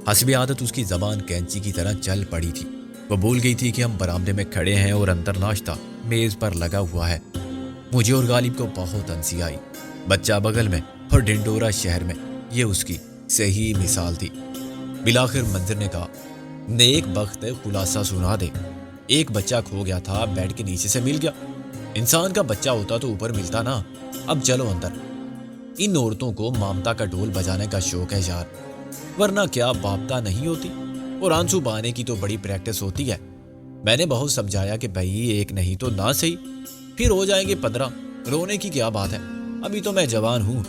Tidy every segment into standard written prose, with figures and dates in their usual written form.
حسب عادت اس کی زبان کینچی کی طرح چل پڑی تھی۔ وہ بھول گئی تھی کہ ہم برآمدے میں کھڑے ہیں اور اندر ناشتہ میز پر لگا ہوا ہے۔ مجھے اور غالب کو بہت ہنسی آئی۔ بچہ بغل میں اور ڈنڈورا شہر میں، یہ اس کی صحیح مثال تھی۔ بالآخر منظر نے کہا، نیک بخت خلاصہ سنا دے۔ ایک بچہ کھو گیا تھا، بیڈ کے نیچے سے مل گیا۔ انسان کا بچہ ہوتا تو اوپر ملتا نا۔ اب چلو اندر۔ ان عورتوں کو مامتا کا ڈھول بجانے کا شوق ہے یار، ورنہ کیا باپتا نہیں ہوتی، اور آنسو بہانے کی تو بڑی پریکٹس ہوتی ہے۔ میں نے بہت سمجھایا کہ بھائی ایک نہیں تو نہ صحیح، پھر ہو جائیں گے 15، رونے کی کیا بات ہے، ابھی تو میں جوان ہوں۔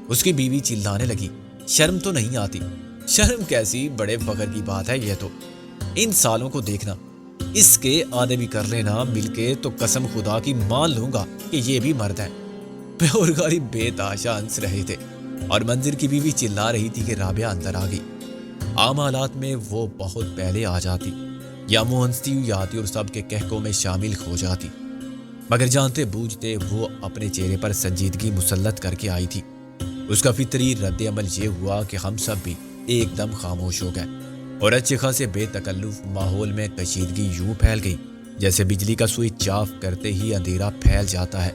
اس کی بیوی چلانے لگی، شرم تو نہیں آتی؟ شرم کیسی بڑے فخر کی بات ہے یہ تو۔ ان سالوں کو دیکھنا، اس کے آدھے بھی کر لینا مل کے تو قسم خدا کی مان لوں گا کہ یہ بھی مرد ہے۔ اور غالب بے تحاشا ہنس رہے تھے، اور منظر کی بیوی چلا رہی تھی کہ رابعہ اندر آ گئی۔ عام حالات میں وہ بہت پہلے آ جاتی، یا منہ ہنستی ہوئی آتی اور سب کے کہکوں میں شامل ہو جاتی، مگر جانتے بوجھتے وہ اپنے چہرے پر سنجیدگی مسلط کر کے آئی تھی۔ اس کا فطری رد عمل یہ ہوا کہ ہم سب بھی ایک دم خاموش ہو گئے، اور اچھے خاصے بے تکلف ماحول میں کشیدگی یوں پھیل گئی جیسے بجلی کا سوئچ آف کرتے ہی اندھیرا پھیل جاتا ہے۔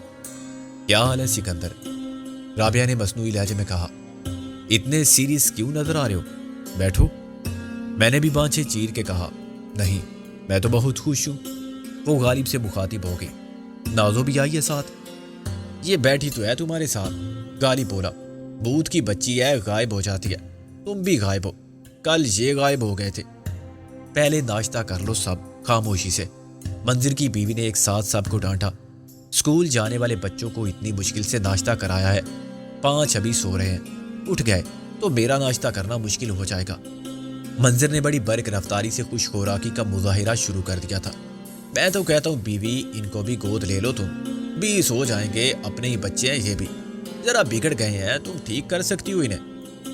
کیا حال ہے سکندر؟ رابعہ نے مصنوعی لہجے میں کہا۔ اتنے سیریس کیوں نظر آ رہے ہو؟ بیٹھو۔ میں نے بھی بانچیں چیر کے کہا، نہیں میں تو بہت خوش ہوں۔ وہ غالب سے مخاطب ہو گئی، نازو بھی آئی ہے ساتھ؟ یہ بیٹھی تو ہے تمہارے ساتھ، غالب بولا۔ بھوت کی بچی ہے، غائب ہو جاتی ہے، تم بھی غائب ہو، کل یہ غائب ہو گئے تھے۔ پہلے ناشتہ کر لو سب خاموشی سے، منظر کی بیوی نے ایک ساتھ سب کو ڈانٹا۔ اسکول جانے والے بچوں کو اتنی مشکل سے ناشتہ کرایا ہے، 5 ابھی سو رہے ہیں، اٹھ گئے تو میرا ناشتہ کرنا مشکل ہو جائے گا۔ منظر نے بڑی برق رفتاری سے خوش خوراکی کا مظاہرہ شروع کر دیا تھا۔ میں تو کہتا ہوں بیوی ان کو بھی گود لے لو، تم بھی سو جائیں گے، اپنے ہی بچے ہیں یہ بھی، ذرا بگڑ گئے ہیں، تم ٹھیک کر سکتی ہو انہیں،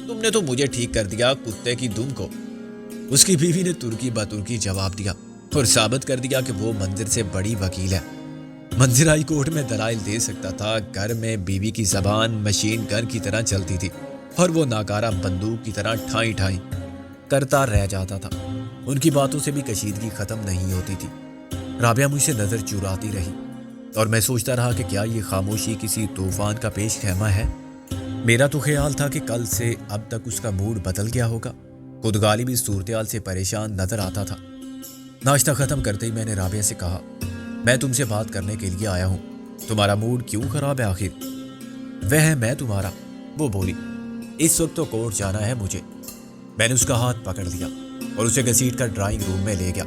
تم نے تو مجھے ٹھیک کر دیا کتے کی دم کو۔ اس کی بیوی نے ترکی بترکی جواب دیا اور ثابت کر دیا کہ وہ منظر سے بڑی وکیل ہے۔ منظر ہائی کورٹ میں دلائل دے سکتا تھا، گھر میں بیوی کی زبان مشین گن کی طرح چلتی تھی اور وہ ناکارہ بندوق کی طرح ٹھائیں ٹھائیں کرتا رہ جاتا تھا۔ ان کی باتوں سے بھی کشیدگی ختم نہیں ہوتی تھی۔ رابعہ مجھ سے نظر چراتی رہی اور میں سوچتا رہا کہ کیا یہ خاموشی کسی طوفان کا پیش خیمہ ہے۔ میرا تو خیال تھا کہ کل سے اب تک اس کا موڈ بدل گیا ہوگا۔ خود غالب اس صورتحال سے پریشان نظر آتا تھا۔ ناشتہ ختم کرتے ہی میں نے رابعہ سے کہا، میں تم سے بات کرنے کے لیے آیا ہوں، تمہارا موڈ کیوں خراب ہے آخر؟ وہ ہے میں تمہارا، وہ بولی، اس وقت تو کورٹ جانا ہے مجھے۔ میں نے اس کا ہاتھ پکڑ لیا اور اسے گھسیٹ کر ڈرائنگ روم میں لے گیا۔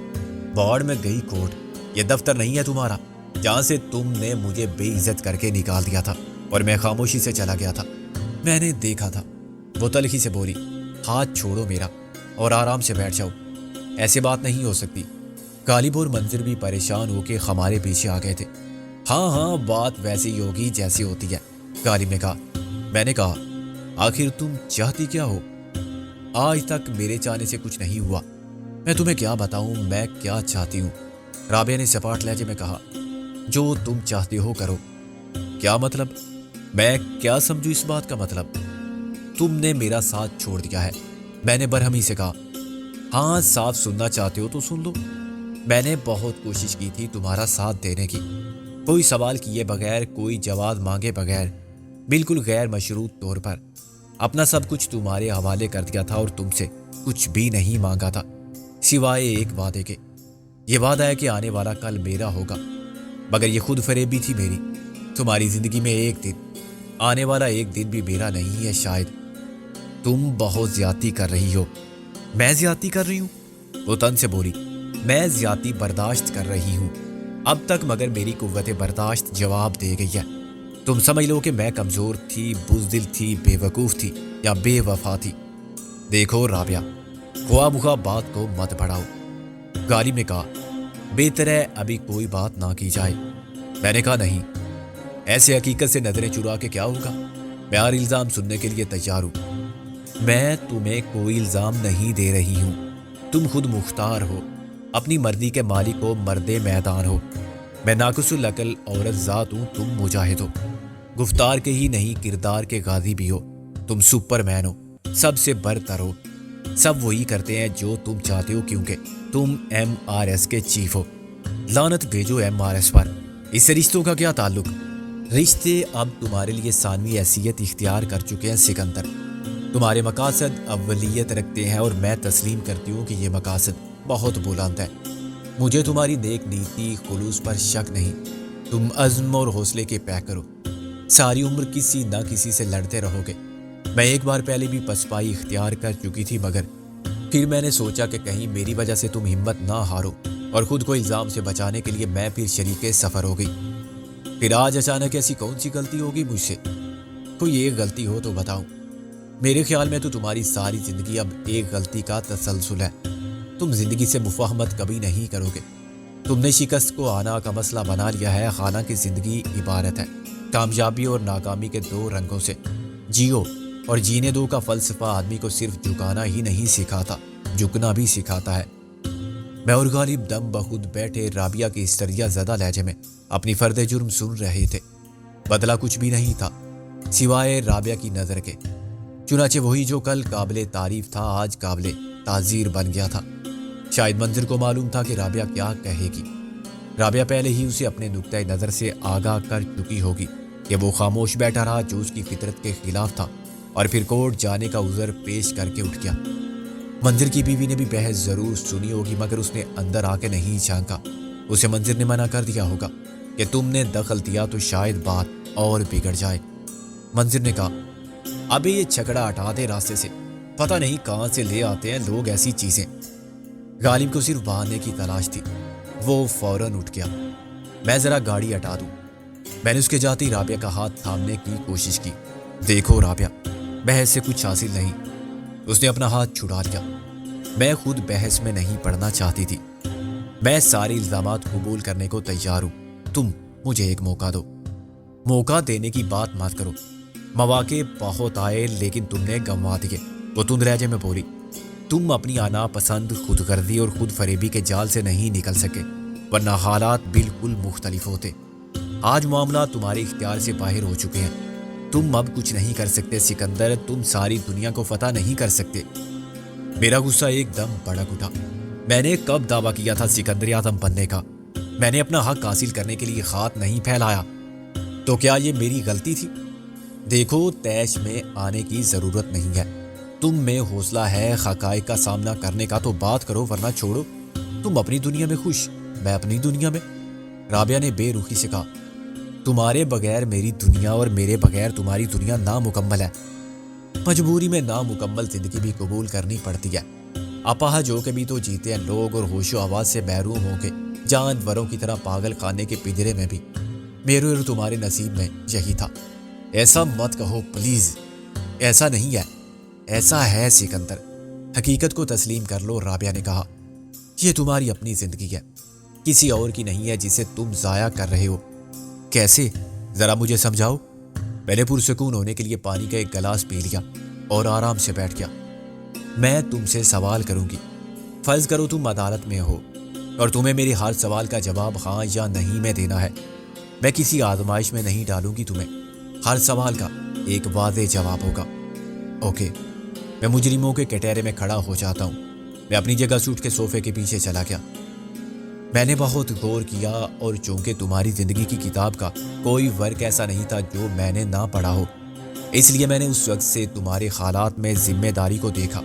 وارڈ میں گئی کورٹ، یہ دفتر نہیں ہے تمہارا جہاں سے تم نے مجھے بے عزت کر کے نکال دیا تھا اور میں خاموشی سے چلا گیا تھا۔ میں نے دیکھا تھا۔ وہ تلخی سے بولی، ہاتھ چھوڑو میرا اور آرام سے بیٹھ جاؤ، ایسی بات نہیں ہو سکتی۔ غالب اور منظر بھی پریشان ہو کے ہمارے پیچھے آ گئے تھے۔ ہاں بات ویسی ہی ہوگی جیسی ہوتی ہے، غالب نے کہا۔ میں نے کہا، آخر تم چاہتی کیا ہو؟ آج تک میرے چاہنے سے کچھ نہیں ہوا، میں تمہیں کیا بتاؤں میں کیا چاہتی ہوں؟ رابعہ نے سپاٹ لہجے میں کہا، جو تم چاہتے ہو کرو۔ کیا مطلب؟ میں کیا سمجھوں اس بات کا مطلب؟ تم نے میرا ساتھ چھوڑ دیا ہے، میں نے برہمی سے کہا۔ ہاں صاف سننا چاہتے ہو تو سن لو، میں نے بہت کوشش کی تھی تمہارا ساتھ دینے کی، کوئی سوال کیے بغیر، کوئی جواب مانگے بغیر، بالکل غیر مشروط طور پر اپنا سب کچھ تمہارے حوالے کر دیا تھا اور تم سے کچھ بھی نہیں مانگا تھا سوائے ایک وعدے کے۔ یہ وعدہ ہے کہ آنے والا کل میرا ہوگا، مگر یہ خود فریبی تھی میری۔ تمہاری زندگی میں ایک دن، آنے والا ایک دن بھی میرا نہیں ہے شاید۔ تم بہت زیادتی کر رہی ہو۔ میں زیادتی کر رہی ہوں؟ وہ تن سے بولی، میں زیادتی برداشت کر رہی ہوں اب تک، مگر میری قوت برداشت جواب دے گئی ہے۔ تم سمجھ لو کہ میں کمزور تھی، بزدل تھی، بے وقوف تھی یا بے وفا تھی۔ دیکھو رابعہ، خواہ مخواہ بات کو مت بڑھاؤ، غالب نے کہا۔ بہتر ہے ابھی کوئی بات نہ کی جائے۔ میں نے کہا، نہیں، ایسے حقیقت سے نظریں چرا کے کیا ہوگا؟ میں ہر الزام سننے کے لیے تیار ہوں۔ میں تمہیں کوئی الزام نہیں دے رہی ہوں، تم خود مختار ہو، اپنی مرضی کے مالک ہو، مرد میدان ہو۔ میں ناقص العقل عورت ذات ہوں، تم مجاہد ہو، گفتار کے ہی نہیں کردار کے غازی بھی ہو۔ تم سپر مین ہو، سب سے برتر ہو، سب وہی کرتے ہیں جو تم چاہتے ہو کیونکہ تم MRS کے چیف ہو۔ لعنت بھیجو MRS پر۔ اس سے رشتوں کا کیا تعلق؟ رشتے اب تمہارے لیے ثانوی حیثیت اختیار کر چکے ہیں سکندر۔ تمہارے مقاصد اولیت رکھتے ہیں اور میں تسلیم کرتی ہوں کہ یہ مقاصد بہت بلند ہے۔ مجھے تمہاری نیک نیتی خلوص پر شک نہیں۔ تم عزم اور حوصلے کے پیکر ہو۔ ساری عمر کسی نہ کسی سے لڑتے رہو گے۔ میں ایک بار پہلے بھی پسپائی اختیار کر چکی تھی، مگر پھر میں نے سوچا کہ کہیں میری وجہ سے تم ہمت نہ ہارو اور خود کو الزام سے بچانے کے لیے میں پھر شریک سفر ہو گئی۔ پھر آج اچانک ایسی کون سی غلطی ہوگی مجھ سے؟ کوئی ایک غلطی ہو تو بتاؤ۔ میرے خیال میں تو تمہاری ساری زندگی اب ایک غلطی کا تسلسل ہے۔ تم زندگی سے مفاہمت کبھی نہیں کرو گے۔ تم نے شکست کو آنا کا مسئلہ بنا لیا ہے، حالانکہ زندگی عبارت ہے کامیابی اور ناکامی کے دو رنگوں سے۔ جیو اور جینے دو کا فلسفہ آدمی کو صرف جھکانا ہی نہیں سکھاتا، جھکنا بھی سکھاتا ہے۔ میں اور غالب دم بخود بیٹھے رابعہ کے استریا زدہ لہجے میں اپنی فرد جرم سن رہے تھے۔ بدلا کچھ بھی نہیں تھا سوائے رابعہ کی نظر کے۔ چنانچہ وہی جو کل قابل تعریف تھا آج قابل تعزیر بن گیا تھا۔ شاید منظر کو معلوم تھا کہ رابعہ کیا کہے گی۔ رابعہ پہلے ہی اسے اپنے نقطۂ نظر سے آگاہ کر چکی ہوگی کہ وہ خاموش بیٹھا رہا جو اس کی فطرت کے خلاف تھا، اور پھر کورٹ جانے کا عذر پیش کر کے اٹھ گیا۔ منظر کی بیوی نے بھی بحث ضرور سنی ہوگی، مگر اس نے اندر آ کے نہیں جھانکا۔ اسے منظر نے منع کر دیا ہوگا کہ تم نے دخل دیا تو شاید بات اور بگڑ جائے۔ منظر نے کہا، ابھی یہ چھکڑا ہٹا دے راستے سے، پتہ نہیں کہاں سے لے آتے ہیں لوگ ایسی چیزیں۔ غالب کو صرف بہانے کی تلاش تھی۔ وہ فوراً اٹھ گیا۔ میں ذرا گاڑی ہٹا دوں۔ میں نے اس کے جاتے ہی رابعہ کا ہاتھ تھامنے کی کوشش کی۔ دیکھو رابعہ، بحث سے کچھ حاصل نہیں۔ اس نے اپنا ہاتھ چھڑا لیا۔ میں خود بحث میں نہیں پڑنا چاہتی تھی۔ میں سارے الزامات قبول کرنے کو تیار ہوں۔ تم مجھے ایک موقع دو۔ موقع دینے کی بات مت کرو۔ مواقع بہت آئے لیکن تم نے گنوا دیے، وہ تند لہجے میں بولی۔ تم اپنی آنا پسند، خود غرضی اور خود فریبی کے جال سے نہیں نکل سکے، ورنہ حالات بالکل مختلف ہوتے۔ آج معاملات تمہارے اختیار سے باہر ہو چکے ہیں۔ تم اب کچھ نہیں کر سکتے سکندر، تم ساری دنیا کو فتح نہیں کر سکتے۔ میرا غصہ ایک دم بھڑک اٹھا۔ میں نے کب دعویٰ کیا تھا سکندر اعظم بننے کا؟ میں نے اپنا حق حاصل کرنے کے لیے خط نہیں پھیلایا، تو کیا یہ میری غلطی تھی؟ دیکھو، تیش میں آنے کی ضرورت نہیں ہے۔ تم میں حوصلہ ہے حقائق کا سامنا کرنے کا تو بات کرو، ورنہ چھوڑو۔ تم اپنی دنیا میں خوش، میں اپنی دنیا میں۔ رابعہ نے بے رخی سے کہا، تمہارے بغیر میری دنیا اور میرے بغیر تمہاری دنیا نامکمل ہے۔ مجبوری میں نامکمل زندگی بھی قبول کرنی پڑتی ہے۔ اپاہج ہو کے بھی تو جیتے ہیں لوگ، اور ہوش و آواز سے محروم ہو کے جانوروں کی طرح پاگل خانے کے پنجرے میں بھی۔ میرے اور تمہارے نصیب میں یہی تھا۔ ایسا مت کہو پلیز، ایسا نہیں ہے، ایسا ہے سکندر۔ حقیقت کو تسلیم کر لو، رابعہ نے کہا۔ یہ تمہاری اپنی زندگی ہے، کسی اور کی نہیں ہے جسے تم ضائع کر رہے ہو۔ کیسے؟ ذرا مجھے سمجھاؤ۔ میں نے پرسکون ہونے کے لیے پانی کا ایک گلاس پی لیا اور آرام سے بیٹھ گیا۔ میں تم سے سوال کروں گی۔ فرض کرو تم عدالت میں ہو اور تمہیں میرے ہر سوال کا جواب ہاں یا نہیں میں دینا ہے۔ میں کسی آزمائش میں نہیں ڈالوں گی تمہیں۔ ہر سوال کا ایک واضح جواب ہوگا۔ اوکے، میں مجرموں کے کٹہرے میں کھڑا ہو جاتا ہوں۔ میں اپنی جگہ سے اٹھ کے صوفے کے پیچھے چلا گیا۔ میں نے بہت غور کیا، اور چونکہ تمہاری زندگی کی کتاب کا کوئی ورق ایسا نہیں تھا جو میں نے نہ پڑھا ہو، اس لیے میں نے اس وقت سے تمہارے حالات میں ذمہ داری کو دیکھا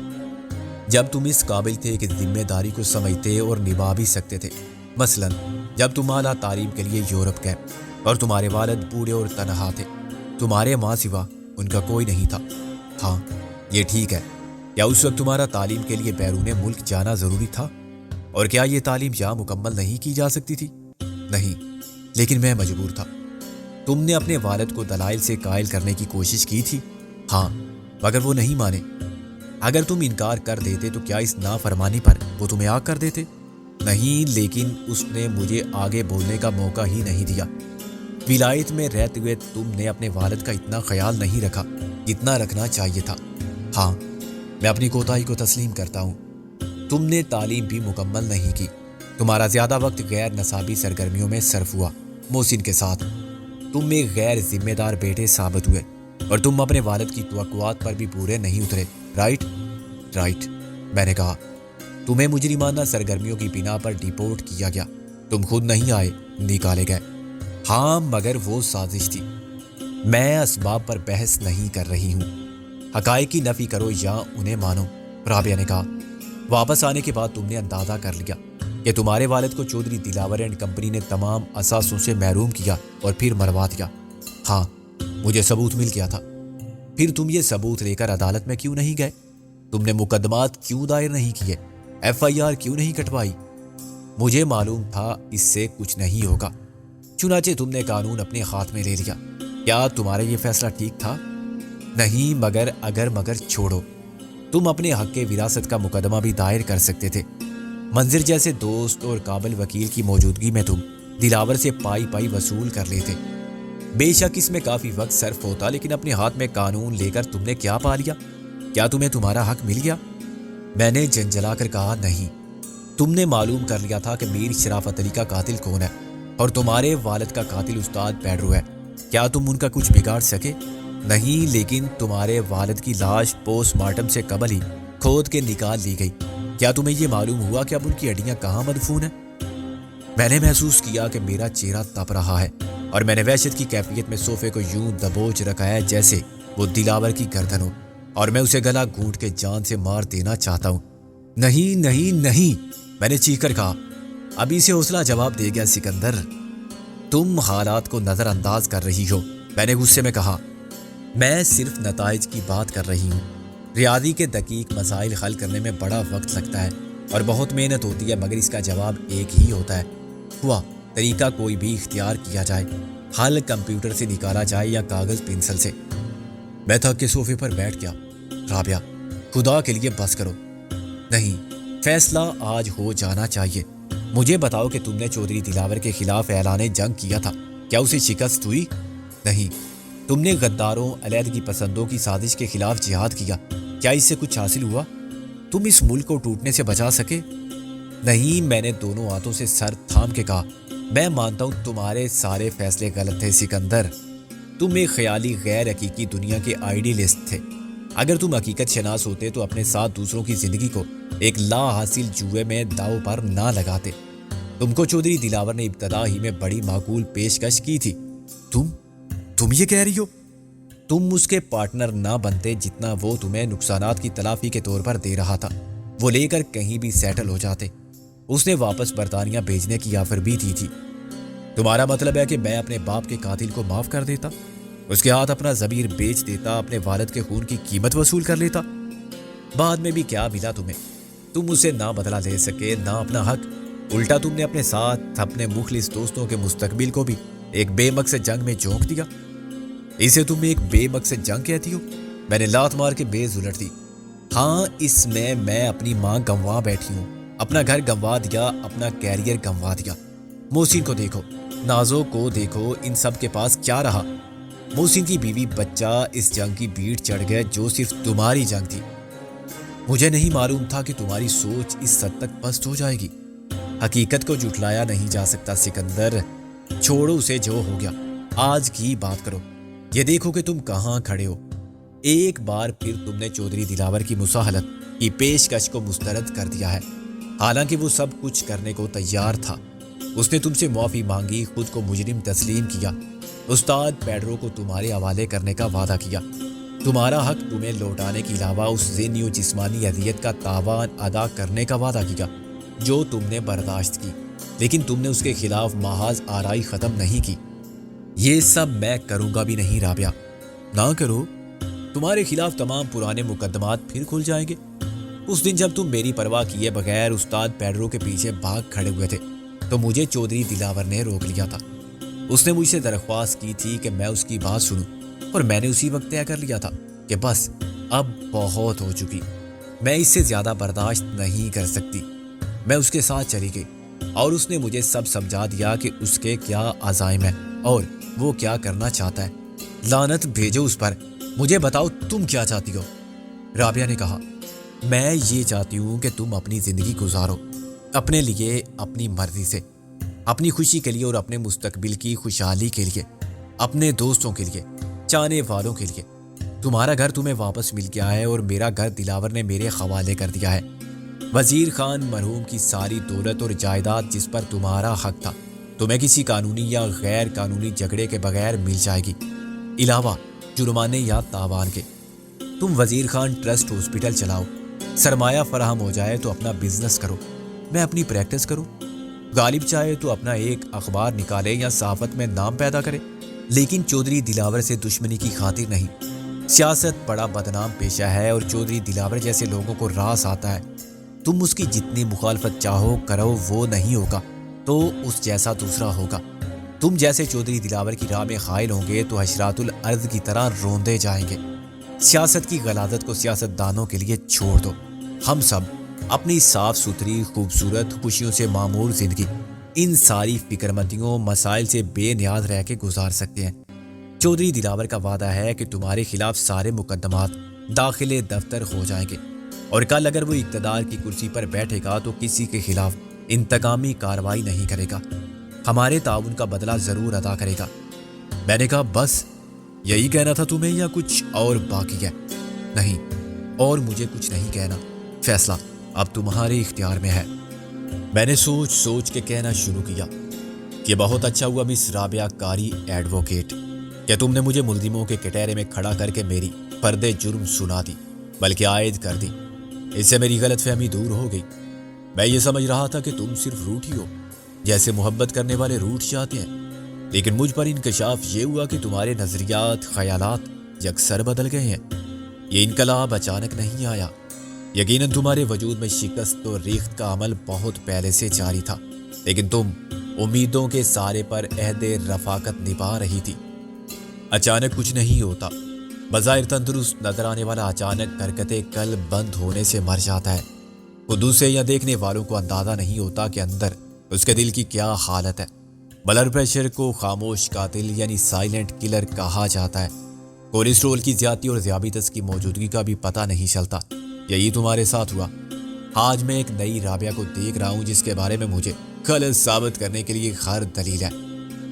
جب تم اس قابل تھے کہ ذمہ داری کو سمجھتے اور نبھا بھی سکتے تھے۔ مثلا جب تم اعلیٰ تعلیم کے لیے یورپ گئے اور تمہارے والد بوڑھے اور تنہا تھے، تمہارے ماں سوا ان کا کوئی نہیں تھا۔ ہاں، یہ ٹھیک ہے۔ کیا اس وقت تمہارا تعلیم کے لیے بیرون ملک جانا ضروری تھا؟ اور کیا یہ تعلیم یہاں مکمل نہیں کی جا سکتی تھی؟ نہیں، لیکن میں مجبور تھا۔ تم نے اپنے والد کو دلائل سے قائل کرنے کی کوشش کی تھی؟ ہاں، مگر وہ نہیں مانے۔ اگر تم انکار کر دیتے تو کیا اس نافرمانی پر وہ تمہیں آگ کر دیتے؟ نہیں، لیکن اس نے مجھے آگے بولنے کا موقع ہی نہیں دیا۔ ولایت میں رہتے ہوئے تم نے اپنے والد کا اتنا خیال نہیں رکھا جتنا رکھنا چاہیے تھا۔ ہاں، میں اپنی کوتاہی کو تسلیم کرتا ہوں۔ تم نے تعلیم بھی مکمل نہیں کی۔ تمہارا زیادہ وقت غیر نصابی سرگرمیوں میں صرف ہوا۔ محسن کے ساتھ تم ایک غیر ذمہ دار بیٹے ثابت ہوئے، اور تم اپنے والد کی توقعات پر بھی پورے نہیں اترے۔ رائٹ؟ میں نے کہا، تمہیں مجرمانہ سرگرمیوں کی بنا پر ڈیپورٹ کیا گیا، تم خود نہیں آئے، نکالے گئے۔ ہاں، مگر وہ سازش تھی۔ میں اسباب پر بحث نہیں کر رہی ہوں، حقائق کی نفی کرو یا انہیں مانو، رابعہ نے کہا۔ واپس آنے کے بعد تم نے اندازہ کر لیا کہ تمہارے والد کو چودھری دلاور اینڈ کمپنی نے تمام اثاثوں سے محروم کیا اور پھر مروا دیا۔ ہاں، مجھے ثبوت مل گیا تھا۔ پھر تم یہ ثبوت لے کر عدالت میں کیوں نہیں گئے؟ تم نے مقدمات کیوں دائر نہیں کیے؟ FIR کیوں نہیں کٹوائی؟ مجھے معلوم تھا اس سے کچھ نہیں ہوگا، چنانچہ تم نے قانون اپنے ہاتھ میں لے لیا۔ کیا تمہارا یہ فیصلہ ٹھیک تھا؟ نہیں، مگر اگر مگر چھوڑو، تم اپنے حق کے وراثت کا مقدمہ بھی دائر کر سکتے تھے۔ منظر جیسے دوست اور قابل وکیل کی موجودگی میں تم دلاور سے پائی پائی وصول کر لیتے۔ بے شک اس میں کافی وقت صرف ہوتا، لیکن اپنے ہاتھ میں قانون لے کر تم نے کیا پا لیا؟ کیا تمہیں تمہارا حق مل گیا؟ میں نے جھنجھلا کر کہا، نہیں۔ تم نے معلوم کر لیا تھا کہ میر شرافت علی کا قاتل کون ہے اور تمہارے والد کا قاتل استاد پیڈرو ہے۔ کیا تم ان کا کچھ بگاڑ سکے؟ نہیں، لیکن تمہارے والد کی لاش پوسٹ مارٹم سے قبل ہی کھود کے نکال لی گئی۔ کیا تمہیں یہ معلوم ہوا کہ اب ان کی ہڈیاں کہاں مدفون ہیں؟ میں نے محسوس کیا کہ میرا چہرہ تپ رہا ہے اور میں نے وحشت کی کیفیت میں صوفے کو یوں دبوچ رکھا ہے جیسے وہ دلاور کی گردن ہو اور میں اسے گلا گھونٹ کے جان سے مار دینا چاہتا ہوں۔ نہیں نہیں نہیں، میں نے چیخ کر کہا۔ ابھی سے حوصلہ جواب دے گیا سکندر، تم حالات کو نظر انداز کر رہی ہو، میں نے غصے میں کہا۔ میں صرف نتائج کی بات کر رہی ہوں۔ ریاضی کے دقیق مسائل حل کرنے میں بڑا وقت لگتا ہے اور بہت محنت ہوتی ہے، مگر اس کا جواب ایک ہی ہوتا ہے۔ ہوا طریقہ کوئی بھی اختیار کیا جائے، حل کمپیوٹر سے نکالا جائے یا کاغذ پنسل سے۔ میں تھک کے صوفے پر بیٹھ گیا۔ رابعہ، خدا کے لیے بس کرو۔ نہیں، فیصلہ آج ہو جانا چاہیے۔ مجھے بتاؤ کہ تم نے چودھری دلاور کے خلاف اعلان جنگ کیا تھا، کیا اسے شکست ہوئی؟ نہیں۔ تم نے غداروں، علیحدگی پسندوں کی سازش کے خلاف جہاد کیا، کیا اس سے کچھ حاصل ہوا؟ تم اس ملک کو ٹوٹنے سے بچا سکے؟ نہیں، میں نے دونوں ہاتھوں سے سر تھام کے کہا۔ میں مانتا ہوں تمہارے سارے فیصلے غلط تھے سکندر۔ تم ایک خیالی غیر حقیقی دنیا کے آئیڈیلسٹ تھے۔ اگر تم حقیقت شناس ہوتے تو اپنے ساتھ دوسروں کی زندگی کو ایک لا حاصل جوئے میں داؤ پر نہ لگاتے۔ تم کو چودھری دلاور نے ابتدا ہی میں بڑی معقول پیشکش کی تھی۔ تم یہ کہہ رہی ہو؟ تم اس کے پارٹنر نہ بنتے جتنا وہ تمہیں نقصانات کی تلافی کے طور پر دے رہا تھا، وہ لے کر کہیں بھی سیٹل ہو جاتے۔ اس نے واپس برطانیہ بھیجنے کی آفر بھی دی تھی۔ تمہارا مطلب ہے کہ میں اپنے باپ کے قاتل کو معاف کر دیتا، اس کے ہاتھ اپنا ضمیر بیچ دیتا، اپنے والد کے خون کی قیمت وصول کر لیتا؟ بعد میں بھی کیا ملا تمہیں؟ تم اسے نہ بدلہ لے سکے، نہ اپنا حق۔ الٹا تم نے اپنے ساتھ اپنے مخلص دوستوں کے مستقبل کو بھی ایک بے مقصد جنگ میں جھونک دیا۔ اسے تم ایک بے مقصد جنگ کہتی ہو؟ میں نے لات مار کے بیز الٹ دی۔ ہاں، اس میں اپنی ماں گنوا بیٹھی ہوں، اپنا گھر گنوا دیا، اپنا کیریئر گنوا دیا۔ محسن کو دیکھو، نازو کو دیکھو، ان سب کے پاس کیا رہا؟ محسن کی بیوی بچہ اس جنگ کی بھیڑ چڑھ گئے جو صرف تمہاری جنگ تھی۔ مجھے نہیں معلوم تھا کہ تمہاری سوچ اس حد تک پست ہو جائے گی۔ حقیقت کو جھٹلایا نہیں جا سکتا سکندر، چھوڑو اسے، جو ہو گیا آج کی بات کرو۔ یہ دیکھو کہ تم کہاں کھڑے ہو۔ ایک بار پھر تم نے چودھری دلاور کی مساہلت کی پیشکش کو مسترد کر دیا ہے، حالانکہ وہ سب کچھ کرنے کو تیار تھا۔ اس نے تم سے معافی مانگی، خود کو مجرم تسلیم کیا، استاد پیڈرو کو تمہارے حوالے کرنے کا وعدہ کیا، تمہارا حق تمہیں لوٹانے کے علاوہ اس ذہنی و جسمانی اذیت کا تاوان ادا کرنے کا وعدہ کیا جو تم نے برداشت کی، لیکن تم نے اس کے خلاف محض آرائی ختم نہیں کی۔ یہ سب میں کروں گا بھی نہیں رابعہ۔ نہ کرو، تمہارے خلاف تمام پرانے مقدمات پھر کھل جائیں گے۔ اس دن جب تم میری پرواہ کیے بغیر استاد پیڈرو کے پیچھے بھاگ کھڑے ہوئے تھے تو مجھے چودھری دلاور نے روک لیا تھا۔ اس نے مجھ سے درخواست کی تھی کہ میں اس کی بات سنوں، اور میں نے اسی وقت طے کر لیا تھا کہ بس اب بہت ہو چکی، میں اس سے زیادہ برداشت نہیں کر سکتی۔ میں اس کے ساتھ چلی گئی اور اس نے مجھے سب سمجھا دیا کہ اس کے کیا عزائم ہیں اور وہ کیا کرنا چاہتا ہے۔ لعنت بھیجو اس پر۔ مجھے بتاؤ تم کیا چاہتی ہو؟ رابعہ نے کہا، میں یہ چاہتی ہوں کہ تم اپنی زندگی گزارو، اپنے لیے، اپنی مرضی سے، اپنی خوشی کے لیے اور اپنے مستقبل کی خوشحالی کے لیے، اپنے دوستوں کے لیے، چاہنے والوں کے لیے۔ تمہارا گھر تمہیں واپس مل گیا ہے اور میرا گھر دلاور نے میرے حوالے کر دیا ہے۔ وزیر خان مرحوم کی ساری دولت اور جائیداد جس پر تمہارا حق تھا تمہیں کسی قانونی یا غیر قانونی جھگڑے کے بغیر مل جائے گی، علاوہ جرمانے یا تاوان کے۔ تم وزیر خان ٹرسٹ ہاسپٹل چلاؤ، سرمایہ فراہم ہو جائے تو اپنا بزنس کرو، میں اپنی پریکٹس کروں۔ غالب چاہے تو اپنا ایک اخبار نکالے یا صحافت میں نام پیدا کرے، لیکن چودھری دلاور سے دشمنی کی خاطر نہیں۔ سیاست بڑا بدنام پیشہ ہے اور چودھری دلاور جیسے لوگوں کو راس آتا ہے۔ تم اس کی جتنی مخالفت چاہو کرو، وہ نہیں ہوگا تو اس جیسا دوسرا ہوگا۔ تم جیسے چودھری دلاور کی راہ میں حائل ہوں گے تو حشرات الارض کی طرح روندے جائیں گے۔ سیاست کی غلاظت کو سیاست دانوں کے لیے چھوڑ دو۔ ہم سب اپنی صاف ستھری خوبصورت خوشیوں سے معمور زندگی ان ساری فکر مندیوں مسائل سے بے نیاز رہ کے گزار سکتے ہیں۔ چودھری دلاور کا وعدہ ہے کہ تمہارے خلاف سارے مقدمات داخل دفتر ہو جائیں گے، اور کل اگر وہ اقتدار کی کرسی پر بیٹھے گا تو کسی کے خلاف انتقامی کارروائی نہیں کرے گا، ہمارے تعاون کا بدلہ ضرور ادا کرے گا۔ میں نے کہا بس یہی کہنا تھا تمہیں یا کچھ اور باقی ہے؟ نہیں، اور مجھے کچھ نہیں کہنا، فیصلہ اب تمہارے اختیار میں ہے۔ میں نے سوچ سوچ کے کہنا شروع کیا کہ بہت اچھا ہوا مس رابعہ قاری ایڈوکیٹ کہ تم نے مجھے ملزموں کے کٹہرے میں کھڑا کر کے میری فرد جرم سنا دی، بلکہ عائد کر دی۔ اس سے میری غلط فہمی دور ہو گئی۔ میں یہ سمجھ رہا تھا کہ تم صرف روٹھی ہو، جیسے محبت کرنے والے روٹ جاتے ہیں، لیکن مجھ پر انکشاف یہ ہوا کہ تمہارے نظریات خیالات یکسر بدل گئے ہیں۔ یہ انقلاب اچانک نہیں آیا، یقیناً تمہارے وجود میں شکست و ریخت کا عمل بہت پہلے سے جاری تھا، لیکن تم امیدوں کے سارے پر عہد رفاقت نبھا رہی تھی۔ اچانک کچھ نہیں ہوتا، بظاہر تندرست نظر آنے والا اچانک حرکت قلب بند ہونے سے مر جاتا ہے۔ خود سے یا دیکھنے والوں کو اندازہ نہیں ہوتا کہ اندر اس کے دل کی کیا حالت ہے۔ بلڈ پریشر کو خاموش قاتل یعنی سائلنٹ کلر کہا جاتا ہے۔ کولیسٹرول کی زیادتی اور ذیابیطس کی موجودگی کا بھی پتہ نہیں چلتا۔ یہی تمہارے ساتھ ہوا۔ آج میں ایک نئی رابعہ کو دیکھ رہا ہوں جس کے بارے میں مجھے غلط ثابت کرنے کے لیے ہر دلیل ہے،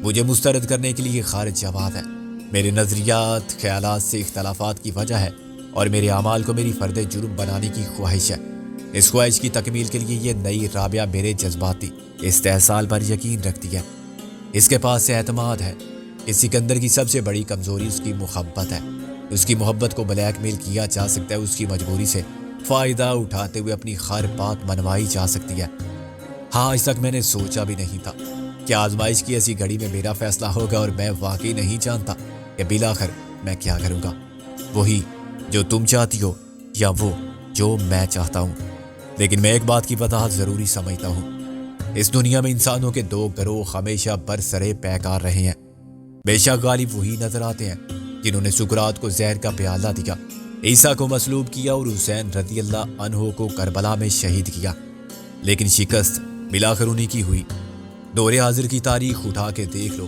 مجھے مسترد کرنے کے لیے ہر جواب ہے۔ میرے نظریات خیالات سے اختلافات کی وجہ ہے اور میرے اعمال کو میری فرد جرم بنانے کی خواہش ہے۔ اس خواہش کی تکمیل کے لیے یہ نئی رابعہ میرے جذباتی استحصال پر یقین رکھتی ہے، اس کے پاس سے اعتماد ہے۔ اس سکندر کی سب سے بڑی کمزوری اس کی محبت ہے۔ اس کی محبت کو بلیک میل کیا جا سکتا ہے، اس کی مجبوری سے فائدہ اٹھاتے ہوئے اپنی ہر بات منوائی جا سکتی ہے۔ ہاں، آج تک میں نے سوچا بھی نہیں تھا کہ آزمائش کی ایسی گھڑی میں میرا فیصلہ ہوگا، اور میں واقعی نہیں جانتا کہ بالآخر میں کیا کروں گا، وہی جو تم چاہتی ہو یا وہ جو میں چاہتا ہوں۔ لیکن میں ایک بات کی وضاحت ضروری سمجھتا ہوں، اس دنیا میں انسانوں کے دو گروہ ہمیشہ برسرے پیکار رہے ہیں۔ بے شک غالب وہی نظر آتے ہیں جنہوں نے سکرات کو زہر کا پیالہ دیا، عیسیٰ کو مصلوب کیا اور حسین رضی اللہ عنہ کو کربلا میں شہید کیا، لیکن شکست بالآخر انہی کی ہوئی۔ دور حاضر کی تاریخ اٹھا کے دیکھ لو،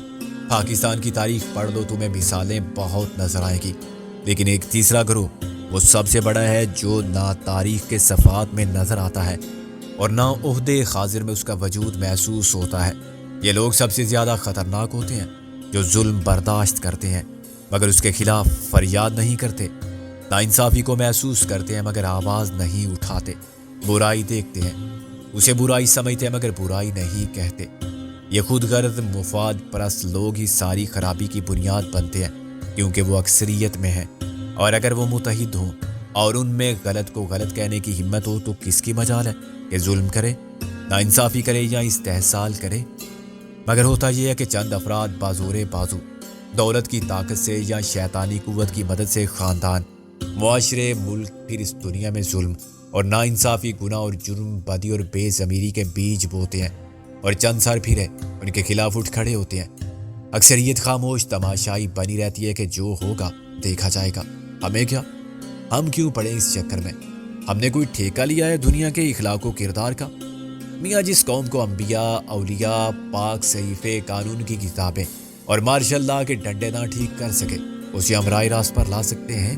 پاکستان کی تاریخ پڑھ لو، تمہیں مثالیں بہت نظر آئیں گی۔ لیکن ایک تیسرا گروہ وہ سب سے بڑا ہے جو نہ تاریخ کے صفحات میں نظر آتا ہے اور نہ عہدے حاضر میں اس کا وجود محسوس ہوتا ہے۔ یہ لوگ سب سے زیادہ خطرناک ہوتے ہیں جو ظلم برداشت کرتے ہیں مگر اس کے خلاف فریاد نہیں کرتے، ناانصافی کو محسوس کرتے ہیں مگر آواز نہیں اٹھاتے، برائی دیکھتے ہیں، اسے برائی سمجھتے ہیں مگر برائی نہیں کہتے۔ یہ خود غرض مفاد پرست لوگ ہی ساری خرابی کی بنیاد بنتے ہیں، کیونکہ وہ اکثریت میں ہیں، اور اگر وہ متحد ہوں اور ان میں غلط کو غلط کہنے کی ہمت ہو تو کس کی مجال ہے کہ ظلم کرے، ناانصافی کرے یا استحصال کرے؟ مگر ہوتا یہ ہے کہ چند افراد بازور بازو دولت کی طاقت سے یا شیطانی قوت کی مدد سے خاندان، معاشرے، ملک، پھر اس دنیا میں ظلم اور ناانصافی، گناہ اور جرم، بدی اور بے ضمیری کے بیج بوتے ہیں، اور چند سر پھرے ان کے خلاف اٹھ کھڑے ہوتے ہیں۔ اکثریت خاموش تماشائی بنی رہتی ہے کہ جو ہوگا دیکھا جائے گا، ہمیں کیا، ہم کیوں پڑے اس چکر میں؟ ہم نے کوئی ٹھیکہ لیا ہے دنیا کے اخلاق و کردار کا؟ میاں جس قوم کو انبیاء، اولیاء، پاک صحیفے، قانون کی کتابیں اور مارشل لاء کے ڈنڈے نہ ٹھیک کر سکے، اسے ہم راہ راست پر لا سکتے ہیں؟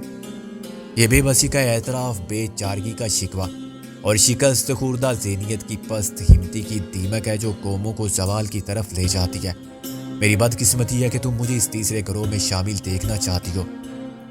یہ بے بسی کا اعتراف، بے چارگی کا شکوہ اور شکست خوردہ ذہنیت کی پست ہمتی کی دیمک ہے جو قوموں کو زوال کی طرف لے جاتی ہے۔ میری بدقسمتی ہے کہ تم مجھے اس تیسرے گروہ میں شامل دیکھنا چاہتی ہو۔